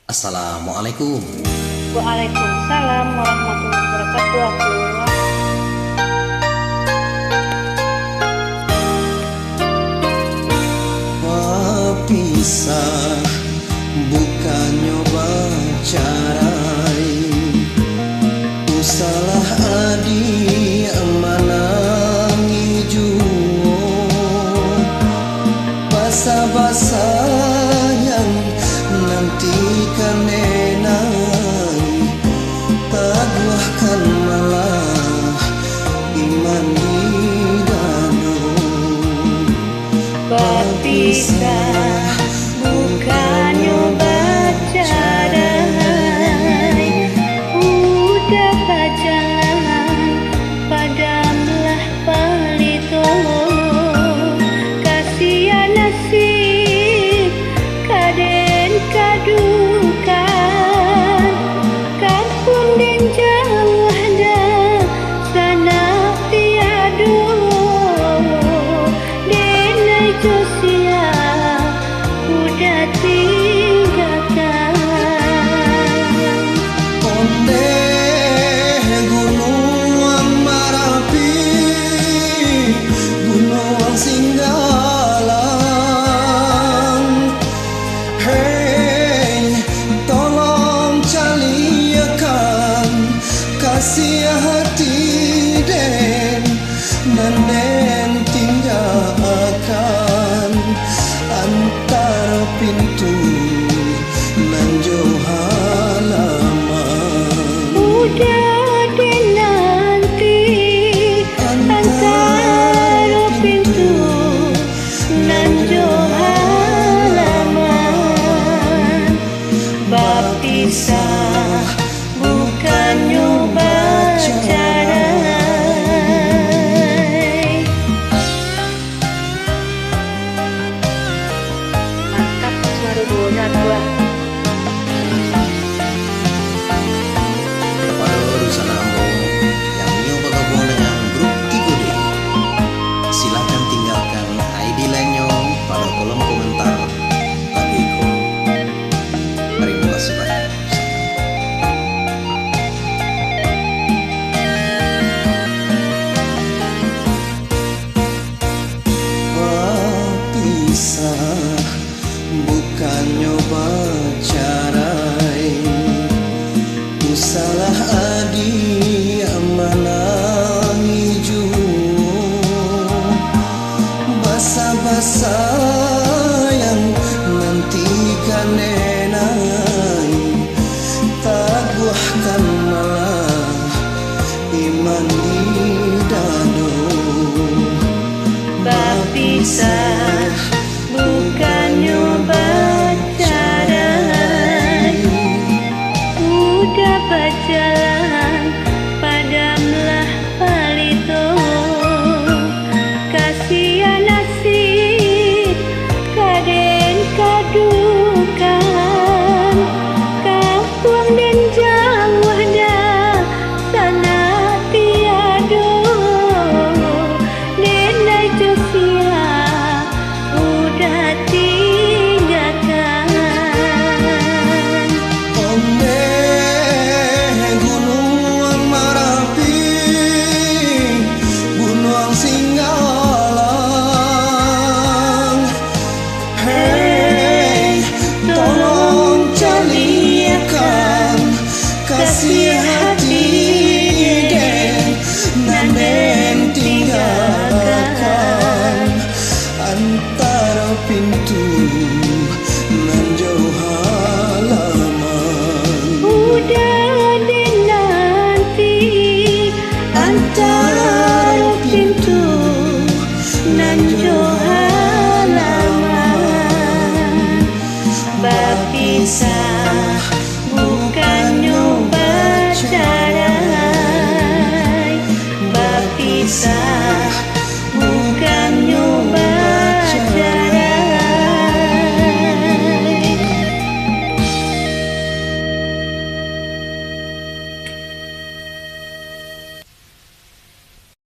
Assalamualaikum. Waalaikumsalam warahmatullahi wabarakatuh. Pisah bukan nyoba carai, usalah adi manangi juo, basa-basa yang nantikan enai, taguahkan malah iman di dado. Berpisah bukan nyoba carai, udah pacaran padamlah palito, kasihan nasib kaden kadukan, kampung dan jauh dah sana tiadu, denai josia udah tinggalkan. Onde gunung Marapi, gunung Singgalang, hei tolong caliakan kasih hati den, dan den tinggalkan antara pintu nan jauh halaman. Udah dinanti antara pintu nan jauh halaman, berpisah bukan nyoba carai. Mantap suara gua. Kepada urusan ambong yang nyoba gabung dengan grup Kikode, silakan tinggalkan ID lainnya pada kolom komentar Tabiko. Terima kasih banyak. Berpisah bukan nyoba carai, usalah adi manangi juo, basa-basa yang nantikan enai, taguahkan malah iman di dado. Berpisah bukan nyoba carai, udah berjalan padamlah palito, kasihan nasib kaden kadukan, kampung dan jauh dah sana tiado, denai josia udah tinggalkan. Onde gunung Marapi, gunung Singgalang, hei tolong caliakan kasih hati den, dan den tinggalkan antara pintu nan jauh halaman. Udah dinanti antara pintu nan jauh